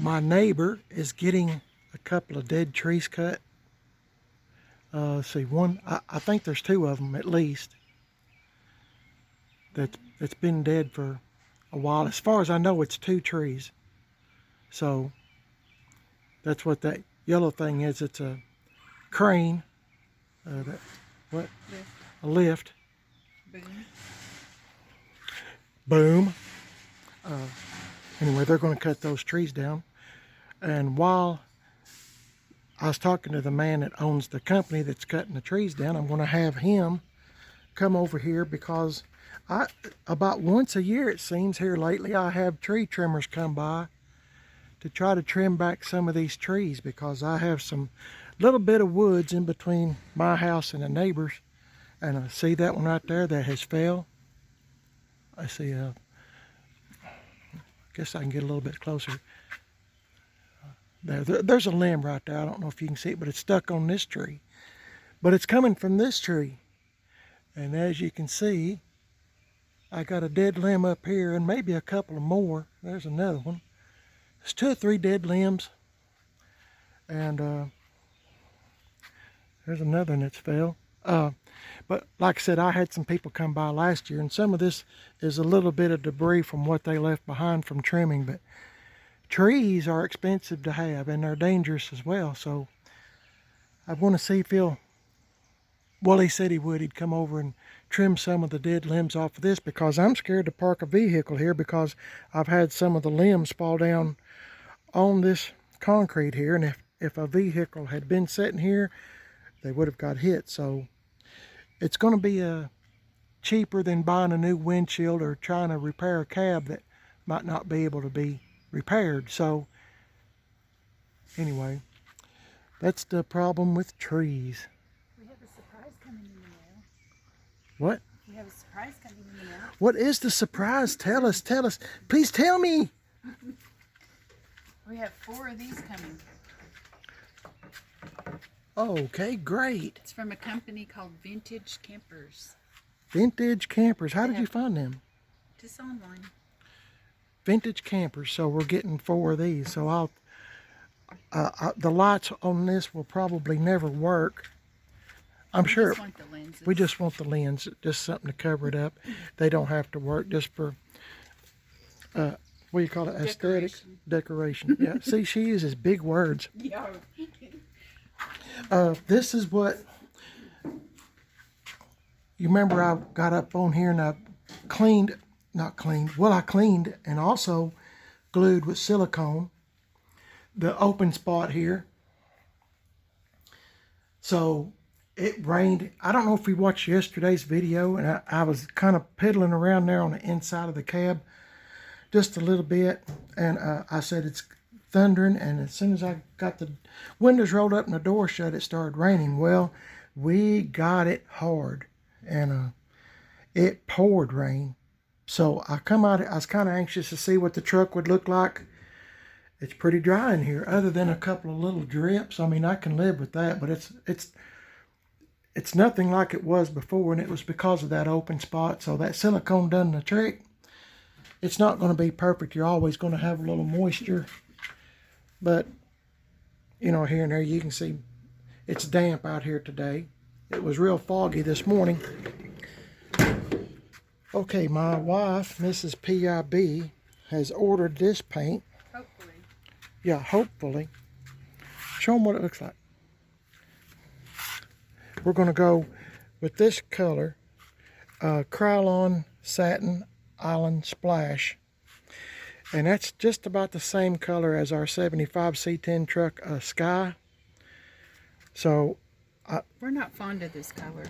My neighbor is getting a couple of dead trees cut. Let's see, one, I think there's two of them at least that's been dead for a while. As far as I know, it's two trees. So that's what that yellow thing is. It's a crane, what? Lift. A lift. Boom. Boom. Anyway, they're going to cut those trees down. And while I was talking to the man that owns the company that's cutting the trees down, I'm going to have him come over here because about once a year, it seems, here lately, I have tree trimmers come by to try to trim back some of these trees because I have some little bit of woods in between my house and the neighbors. And I see that one right there that has fell. I see, I guess I can get a little bit closer. There's a limb right there. I don't know if you can see it, but it's stuck on this tree. But it's coming from this tree. And as you can see, I got a dead limb up here and maybe a couple of more. There's another one. There's 2 or 3 dead limbs. And there's another one that's fell. But like I said, I had some people come by last year, and some of this is a little bit of debris from what they left behind from trimming. But trees are expensive to have, and they're dangerous as well. So I want to see if he'll, well, he said he would. He'd come over and trim some of the dead limbs off of this because I'm scared to park a vehicle here because I've had some of the limbs fall down on this concrete here. And if a vehicle had been sitting here, they would have got hit. So it's going to be cheaper than buying a new windshield or trying to repair a cab that might not be able to be repaired. So anyway, that's the problem with trees. We have a surprise coming in the mail. What? We have a surprise coming in the mail. What is the surprise? Tell us. Please tell me. We have 4 of these coming. Okay, great. It's from a company called Vintage Campers. Vintage Campers. How did you find them? Just online. Vintage Campers. So we're getting 4 of these. So the lights on this will probably never work. I'm sure. We just want the lenses. We just want the lens, just something to cover it up. They don't have to work, just for what do you call it? Aesthetics, decoration. Yeah. See, she uses big words. Yeah. This is what you remember. I got up on here and I cleaned, not cleaned. Well, I cleaned and also glued with silicone the open spot here. So it rained. I don't know if you watched yesterday's video, and I was kind of piddling around there on the inside of the cab just a little bit, and I said it's thundering, and as soon as I got the windows rolled up and the door shut, it started raining. Well, we got it hard, and it poured rain. So I come out, I was kind of anxious to see what the truck would look like. It's pretty dry in here, other than a couple of little drips. I mean, I can live with that, but it's nothing like it was before, and it was because of that open spot. So that silicone done the trick. It's not going to be perfect. You're always going to have a little moisture. But, you know, here and there you can see it's damp out here today. It was real foggy this morning. Okay, my wife, Mrs. PIB, has ordered this paint. Hopefully. Yeah, hopefully. Show them what it looks like. We're going to go with this color, Krylon Satin Island Splash. And that's just about the same color as our 75 C10 truck Sky. So we're not fond of this color.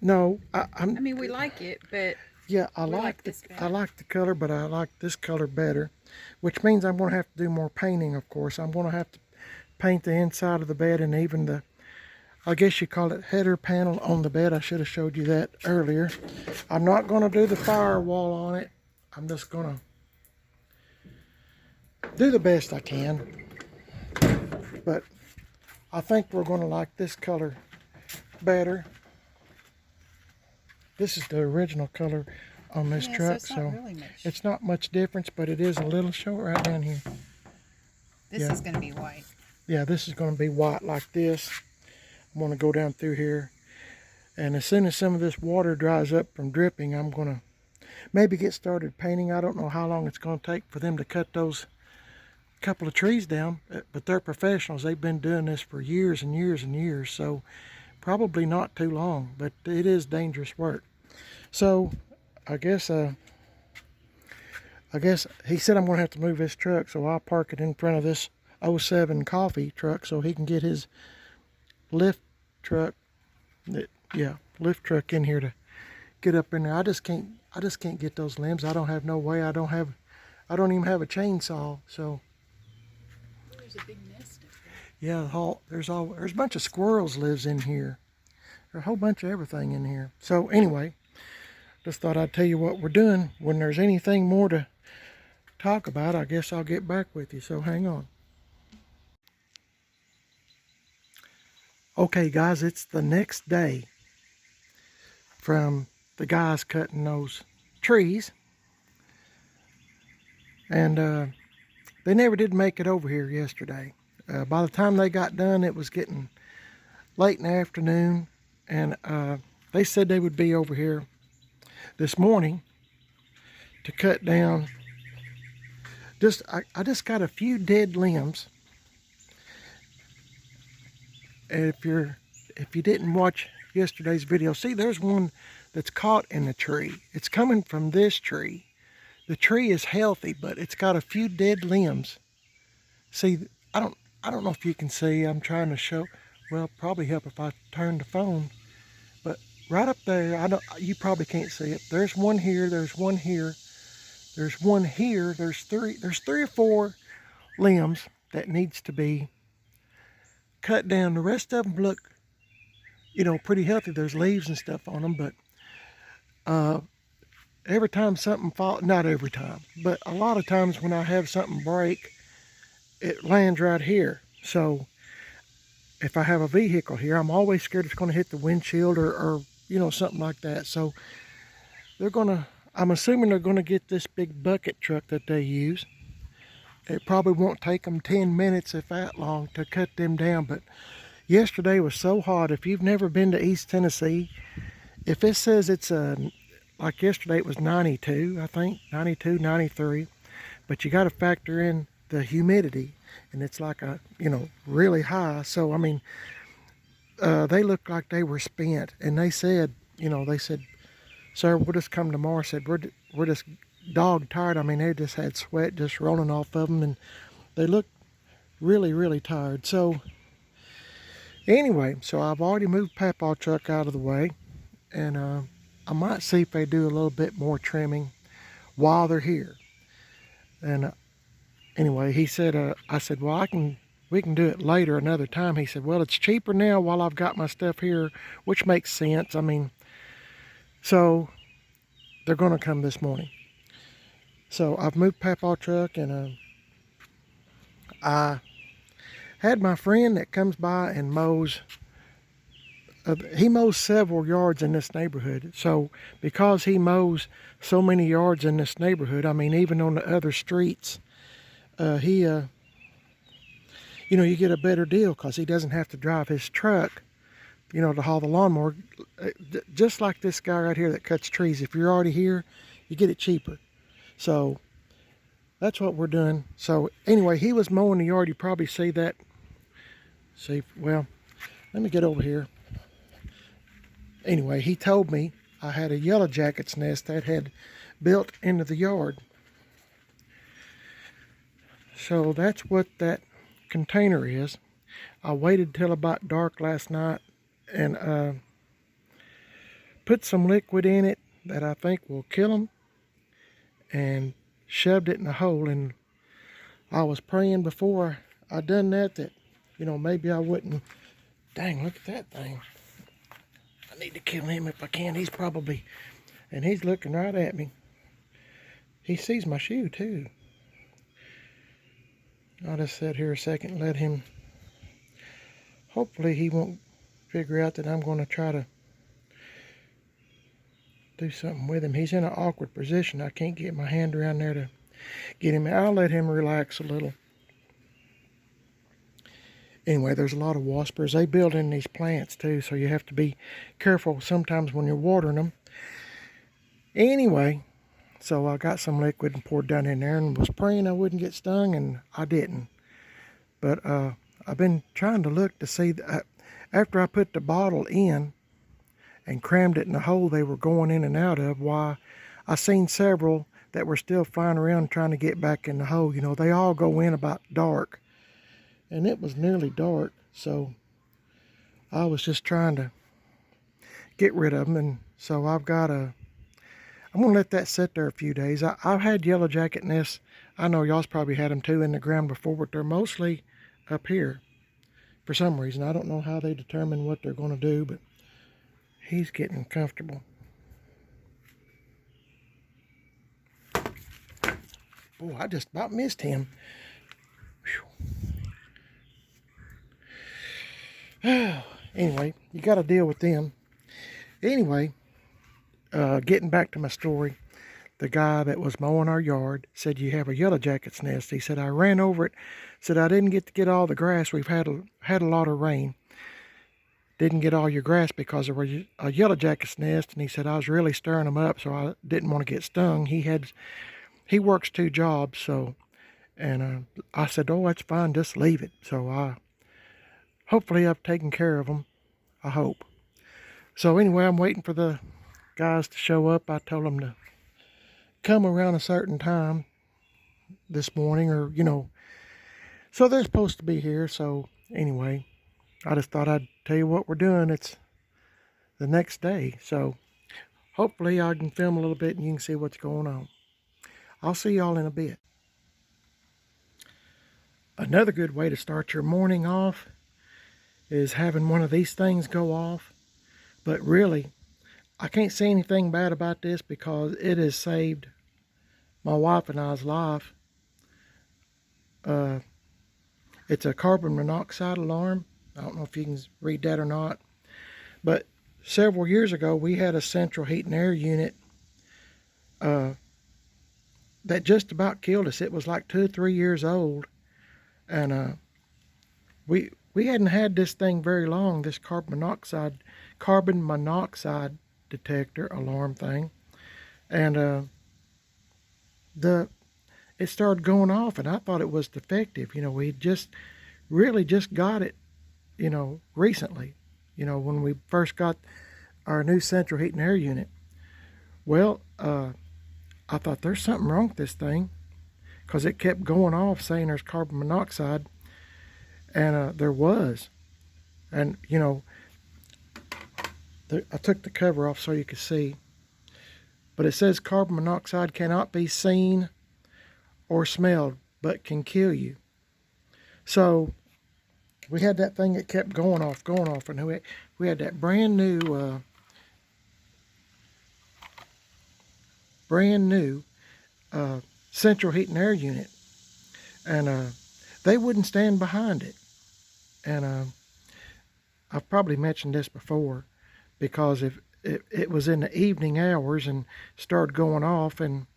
No, I mean, we like it, but yeah, I like the color, but I like this color better, which means I'm going to have to do more painting. Of course, I'm going to have to paint the inside of the bed and even the, I guess you call it, header panel on the bed. I should have showed you that earlier. I'm not going to do the firewall on it. I'm just going to do the best I can. But I think we're going to like this color better. This is the original color on this truck, so really it's not much difference, but it is a little short right down here. This Yeah. is going to be white. Yeah, this is going to be white like this. I'm going to go down through here. And as soon as some of this water dries up from dripping, I'm going to maybe get started painting. I don't know how long it's going to take for them to cut those couple of trees down, but they're professionals. They've been doing this for years and years and years, so probably not too long, but it is dangerous work. So I guess he said I'm going to have to move his truck, so I'll park it in front of this '07 coffee truck so he can get his lift truck, lift truck in here to get up in there. I just can't get those limbs. I don't have no way. I don't even have a chainsaw. So There's a big nest up yeah, there's a bunch of squirrels lives in here. There's a whole bunch of everything in here. So anyway, just thought I'd tell you what we're doing. When there's anything more to talk about, I guess I'll get back with you. So hang on. Okay, guys, it's the next day from the guys cutting those trees, and they never did make it over here yesterday. By the time they got done, it was getting late in the afternoon, and they said they would be over here this morning to cut down. I just got a few dead limbs. And if you didn't watch yesterday's video, see, there's one that's caught in the tree. It's coming from this tree. The tree is healthy, but it's got a few dead limbs. See, I don't know if you can see. I'm trying to show. Well, probably help if I turn the phone. But right up there, you probably can't see it. There's one here. There's one here. There's one here. There's three or four limbs that needs to be cut down. The rest of them look, pretty healthy. There's leaves and stuff on them, but every time something falls, not every time, but a lot of times when I have something break, it lands right here. So if I have a vehicle here, I'm always scared it's going to hit the windshield or something like that. So I'm assuming they're going to get this big bucket truck that they use. It probably won't take them 10 minutes, if that long, to cut them down. But yesterday was so hot. If you've never been to East Tennessee, if it says it's like yesterday it was 92, I think, 92, 93. But you got to factor in the humidity, and it's like really high. So, I mean, they looked like they were spent. And they said, sir, we'll just come tomorrow. I said, we're just dog tired. I mean, they just had sweat just rolling off of them, and they looked really, really tired. So anyway, so I've already moved Papaw truck out of the way, and I might see if they do a little bit more trimming while they're here. And anyway, he said, I said, well, we can do it later another time. He said, well, it's cheaper now while I've got my stuff here, which makes sense. I mean, so they're going to come this morning. So I've moved Papaw truck, and I had my friend that comes by and mows. He mows several yards in this neighborhood. So because he mows so many yards in this neighborhood, I mean, even on the other streets, you get a better deal because he doesn't have to drive his truck, to haul the lawnmower. Just like this guy right here that cuts trees. If you're already here, you get it cheaper. So that's what we're doing. So anyway, he was mowing the yard. You probably see that. Well, let me get over here. Anyway, he told me I had a yellow jacket's nest that had built into the yard. So that's what that container is. I waited till about dark last night and put some liquid in it that I think will kill them, and shoved it in the hole. And I was praying before I done that maybe I wouldn't. Dang, look at that thing. I need to kill him if I can. And he's looking right at me. He sees my shoe too. I'll just sit here a second and let him. Hopefully he won't figure out that I'm going to try to do something with him. He's in an awkward position. I can't get my hand around there to get him. I'll let him relax a little. Anyway, there's a lot of waspers. They build in these plants too, so you have to be careful sometimes when you're watering them. Anyway, so I got some liquid and poured down in there and was praying I wouldn't get stung, and I didn't. But I've been trying to look to see that after I put the bottle in and crammed it in the hole they were going in and out of, why I seen several that were still flying around trying to get back in the hole. You know, they all go in about dark, and it was nearly dark, so I was just trying to get rid of them. And so I'm gonna let that sit there a few days. I've had yellow jacket nests. I know y'all's probably had them too in the ground before, but they're mostly up here for some reason. I don't know how they determine what they're going to do, but he's getting comfortable. Boy, I just about missed him. Anyway, you got to deal with them. Anyway, getting back to my story, the guy that was mowing our yard said, you have a yellow jacket's nest. He said, I ran over it. Said, I didn't get to get all the grass. We've had a lot of rain. Didn't get all your grass because there was a yellow jacket's nest. And he said, I was really stirring them up, so I didn't want to get stung. He works 2 jobs, so, and I said, oh, that's fine, just leave it. So hopefully I've taken care of them, I hope. So anyway, I'm waiting for the guys to show up. I told them to come around a certain time this morning, or, you know, so they're supposed to be here. So anyway, I just thought I'd tell you what we're doing. It's the next day, so hopefully I can film a little bit and you can see what's going on. I'll see y'all in a bit. Another good way to start your morning off is having one of these things go off. But really, I can't say anything bad about this because it has saved my wife and I's life. It's a carbon monoxide alarm. I don't know if you can read that or not. But several years ago, we had a central heat and air unit that just about killed us. It was like 2 or 3 years old. And we hadn't had this thing very long, this carbon monoxide detector alarm thing. And it started going off, and I thought it was defective. You know, we really just got it, you know, recently, you know, when we first got our new central heat and air unit. Well, I thought there's something wrong with this thing, because it kept going off saying there's carbon monoxide, and there was. And, you know, I took the cover off so you could see, but it says carbon monoxide cannot be seen or smelled, but can kill you. So we had that thing that kept going off, and we had that brand new central heat and air unit, and they wouldn't stand behind it. And I've probably mentioned this before, because if it was in the evening hours and started going off, and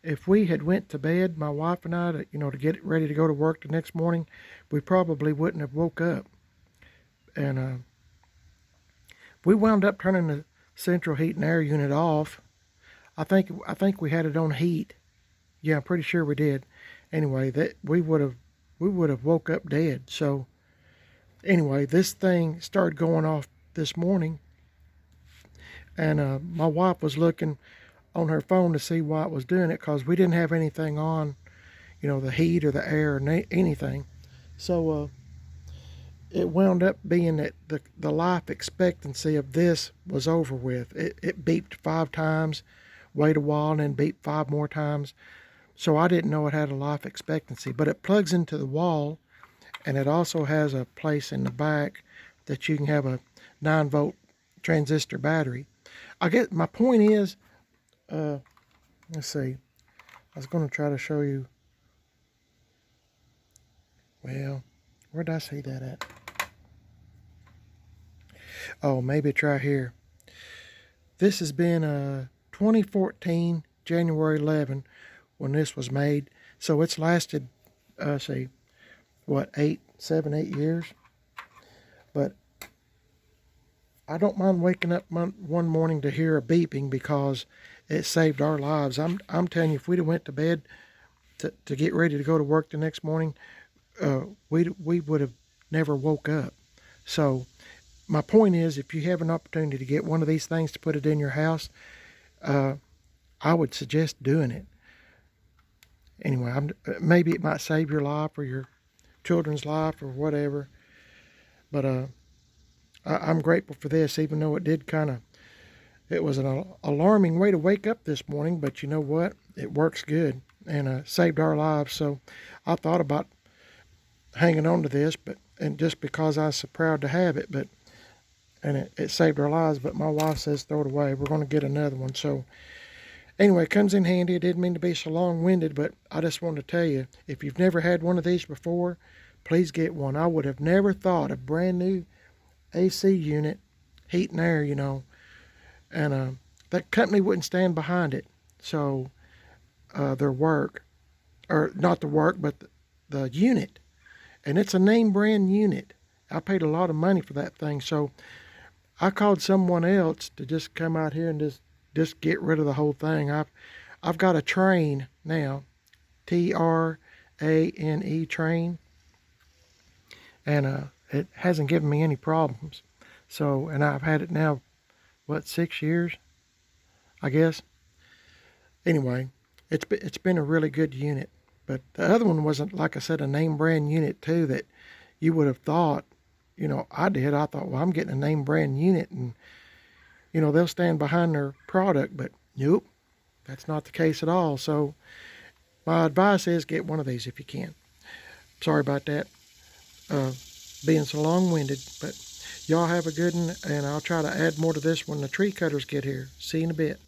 if we had went to bed, my wife and I, to get ready to go to work the next morning, we probably wouldn't have woke up. And we wound up turning the central heat and air unit off. I think we had it on heat. Yeah, I'm pretty sure we did. Anyway, that we would have woke up dead. So anyway, this thing started going off this morning, and my wife was looking on her phone to see why it was doing it, because we didn't have anything on, the heat or the air or anything. So it wound up being that the life expectancy of this was over with. It beeped 5 times, wait a while, and then beeped 5 more times. So I didn't know it had a life expectancy, but it plugs into the wall, and it also has a place in the back that you can have a 9-volt transistor battery. I guess my point is, let's see, I was going to try to show you, well, where did I see that at? Oh, maybe it's right here. This has been 2014, January 11, when this was made. So it's lasted, 8 years. But I don't mind waking up one morning to hear a beeping because it saved our lives. I'm telling you, if we'd have went to bed to get ready to go to work the next morning, we would have never woke up. So my point is, if you have an opportunity to get one of these things to put it in your house, I would suggest doing it. Anyway, maybe it might save your life or your children's life or whatever. But I'm grateful for this, even though it was an alarming way to wake up this morning. But you know what? It works good and saved our lives. So I thought about hanging on to this, and just because I was so proud to have it, and it saved our lives. But my wife says throw it away. We're going to get another one. So anyway, it comes in handy. I didn't mean to be so long-winded, but I just wanted to tell you, if you've never had one of these before, please get one. I would have never thought a brand new AC unit, heat and air, and that company wouldn't stand behind it. So their work, or not the work, but the unit, and it's a name brand unit. I paid a lot of money for that thing, so I called someone else to just come out here and just get rid of the whole thing. I've got a Train now, Trane Train, and it hasn't given me any problems. So, and I've had it now, what, 6 years, I guess. Anyway, it's been a really good unit. But the other one wasn't, like I said, a name brand unit too, that you would have thought, I did. I thought, well, I'm getting a name brand unit, and they'll stand behind their product. But nope, that's not the case at all. So my advice is get one of these if you can. Sorry about that, being so long-winded, but y'all have a good one, and I'll try to add more to this when the tree cutters get here. See you in a bit.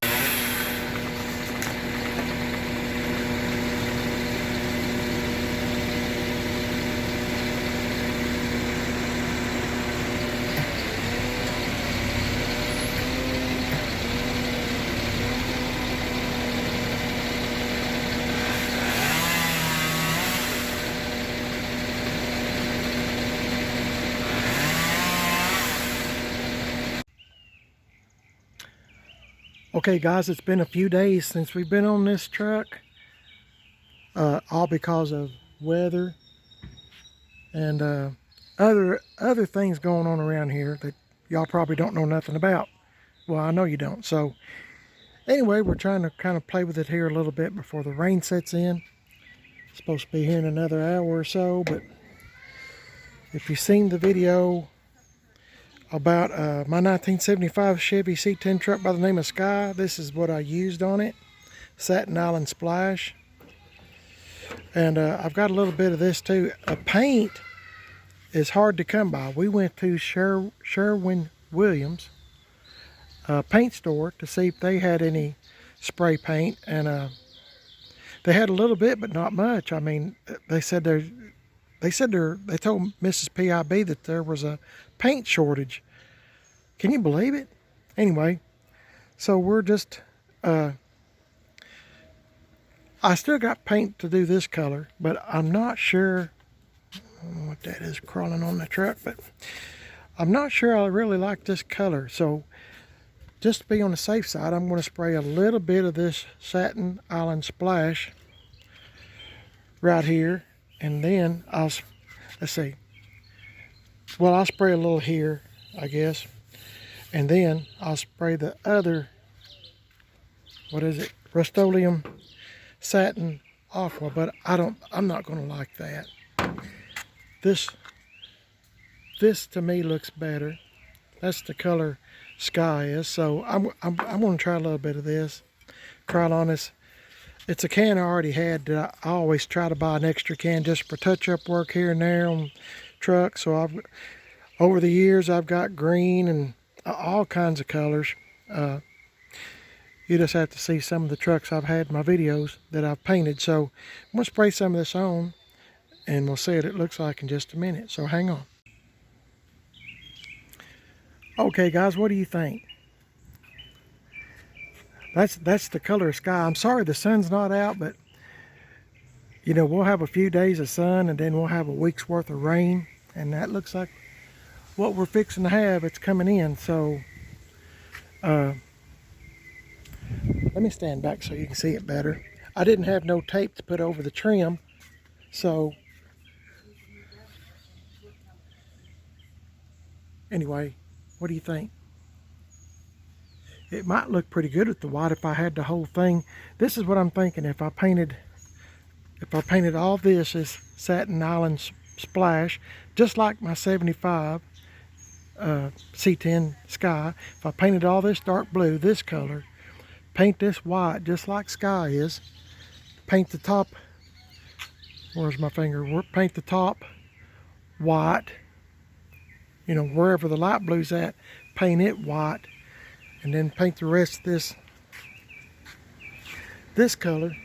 Okay guys, it's been a few days since we've been on this truck, all because of weather and other things going on around here that y'all probably don't know nothing about. Well, I know you don't. So anyway, we're trying to kind of play with it here a little bit before the rain sets in. It's supposed to be here in another hour or so, but if you've seen the video about my 1975 Chevy C10 truck by the name of Sky, this is what I used on it. Satin Island Splash. And I've got a little bit of this too. Paint is hard to come by. We went to Sherwin-Williams paint store to see if they had any spray paint, and they had a little bit, but not much. I mean, they told Mrs. PIB that there was a paint shortage. Can you believe it? Anyway, so we're just I still got paint to do this color, but I'm not sure. I don't know what that is crawling on the truck, but I'm not sure I really like this color. So just to be on the safe side, I'm going to spray a little bit of this Satin Island Splash right here, and then let's see. Well, I'll spray a little here, I guess, and then I'll spray the other, what is it, Rust-Oleum Satin Aqua, but I'm not going to like that. This to me looks better. That's the color Sky is. So I'm going to try a little bit of this. Try it on this. It's a can I already had. I always try to buy an extra can just for touch-up work here and there on trucks. So over the years I've got green and all kinds of colors. You just have to see some of the trucks I've had in my videos that I've painted. So I'm going to spray some of this on, and we'll see what it looks like in just a minute. So hang on. Okay guys, what do you think? That's the color of Sky. I'm sorry the sun's not out, but we'll have a few days of sun, and then we'll have a week's worth of rain, and that looks like what we're fixing to have, it's coming in. So let me stand back so you can see it better. I didn't have no tape to put over the trim, so anyway, what do you think? It might look pretty good with the white if I had the whole thing. This is what I'm thinking. If I painted all this as Satin Island Splash, just like my 75 C10 Sky, if I painted all this dark blue, this color, paint this white just like Sky is, paint the top, where's my finger, paint the top white, you know, wherever the light blue's at, paint it white, and then paint the rest of this color,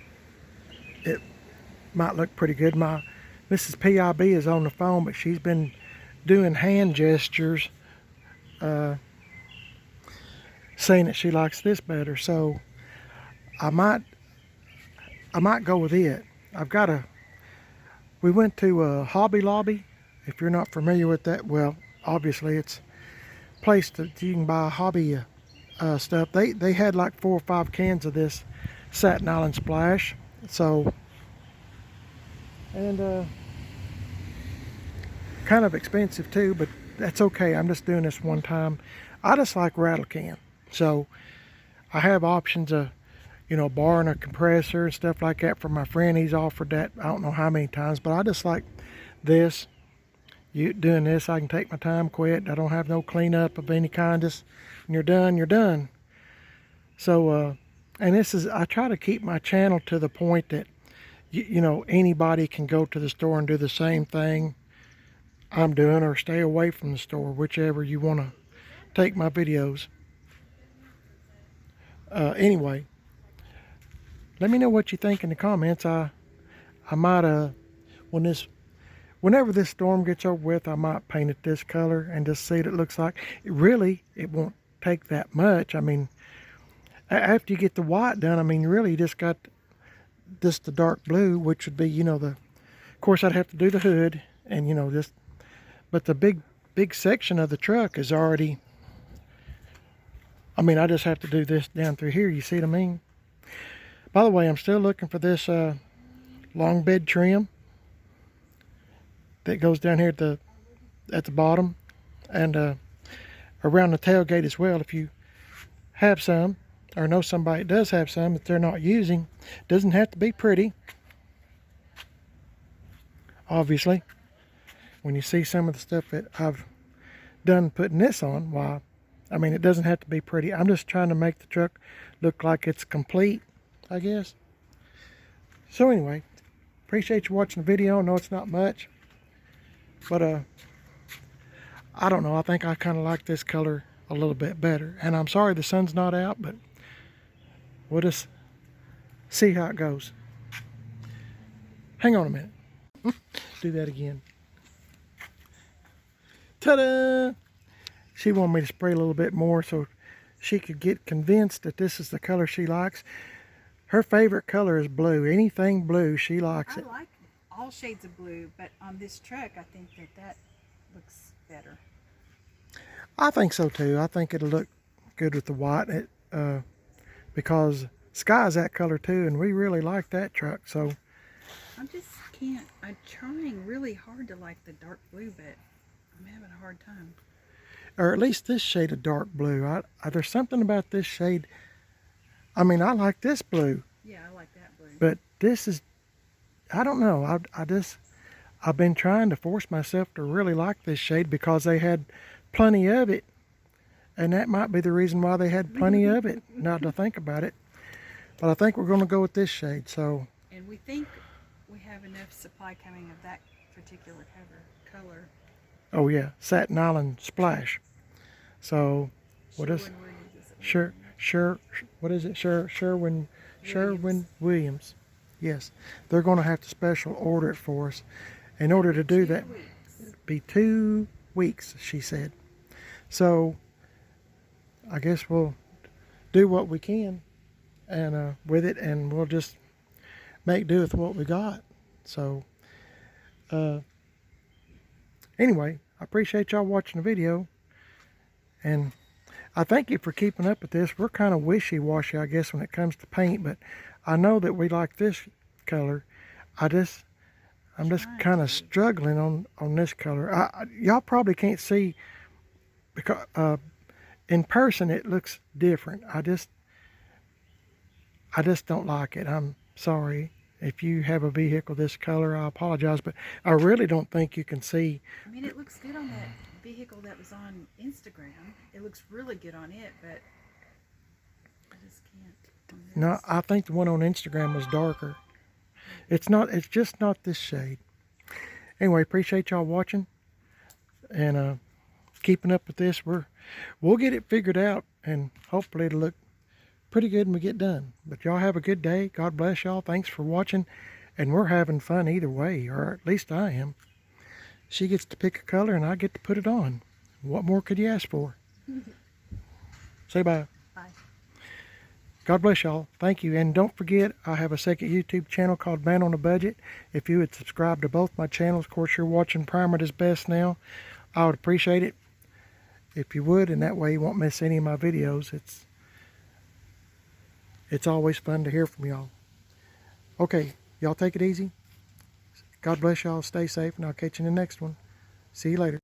it might look pretty good. My Mrs. PIB is on the phone, but she's been doing hand gestures, saying that she likes this better. So I might go with it. We went to Hobby Lobby. If you're not familiar with that, well, obviously it's a place that you can buy hobby stuff. They had like 4 or 5 cans of this Satin Island Splash. So, and kind of expensive too, but that's okay. I'm just doing this one time. I just like rattle can. So I have options of, you know, borrowing a compressor and stuff like that from my friend. He's offered that I don't know how many times, but I just like this. Doing this, I can take my time, quit. I don't have no cleanup of any kind. Just when you're done, you're done. So, and this is, I try to keep my channel to the point that, you know, anybody can go to the store and do the same thing I'm doing, or stay away from the store, whichever you want to take my videos. Anyway, let me know what you think in the comments. I might, whenever this storm gets over with, I might paint it this color and just see what it looks like. It won't take that much. I mean, after you get the white done, I mean, really you just got just the dark blue, which would be, you know, of course I'd have to do the hood and, you know, but the big section of the truck is already, I mean, I just have to do this down through here. You see what I mean? By the way, I'm still looking for this long bed trim that goes down here at the bottom and around the tailgate as well. If you have some or know somebody that does have some that they're not using, doesn't have to be pretty. Obviously, when you see some of the stuff that I've done putting this on, why, I mean, it doesn't have to be pretty. I'm just trying to make the truck look like it's complete, I guess. So anyway, appreciate you watching the video. I know it's not much, but I don't know. I think I kind of like this color a little bit better. And I'm sorry the sun's not out, but we'll just see how it goes. Hang on a minute. Do that again. Ta-da! She wanted me to spray a little bit more so she could get convinced that this is the color she likes. Her favorite color is blue. Anything blue, she likes it. I like all shades of blue, but on this truck, I think that looks better. I think so too. I think it'll look good with the white, because Sky's that color too, and we really like that truck. So I just can't. I'm trying really hard to like the dark blue, but I'm having a hard time. Or at least this shade of dark blue. There's something about this shade. I mean, I like this blue. Yeah, I like that blue. But this is, I don't know. I've been trying to force myself to really like this shade because they had plenty of it. And that might be the reason why they had plenty of it, now to think about it. But I think we're going to go with this shade. So. And we think we have enough supply coming of that particular color. Oh yeah, Satin Island Splash. So, what is what is it? Sherwin Williams. Yes, they're going to have to special order it for us. In order to do that, it'd be 2 weeks, she said. So, I guess we'll do what we can and with it, and we'll just make do with what we got. So, anyway, I appreciate y'all watching the video. And I thank you for keeping up with this. We're kind of wishy-washy, I guess, when it comes to paint, but I know that we like this color. I'm just kind of struggling on this color. Y'all probably can't see because in person it looks different. I just don't like it. I'm sorry. If you have a vehicle this color, I apologize, but I really don't think you can see. I mean, it looks good on that vehicle that was on Instagram. It looks really good on it, but I just can't on this. No, I think the one on Instagram was darker. It's just not this shade. Anyway, appreciate y'all watching and keeping up with this. We'll get it figured out, and hopefully it'll look pretty good when we get done. But y'all have a good day. God bless y'all. Thanks for watching. And we're having fun either way, or at least I am. She gets to pick a color and I get to put it on. What more could you ask for? Say bye. Bye. God bless y'all. Thank you. And don't forget, I have a second YouTube channel called Man on a Budget. If you would subscribe to both my channels, of course you're watching Primer at His Best now. I would appreciate it if you would, and that way you won't miss any of my videos. It's always fun to hear from y'all. Okay, y'all take it easy. God bless y'all. Stay safe, and I'll catch you in the next one. See you later.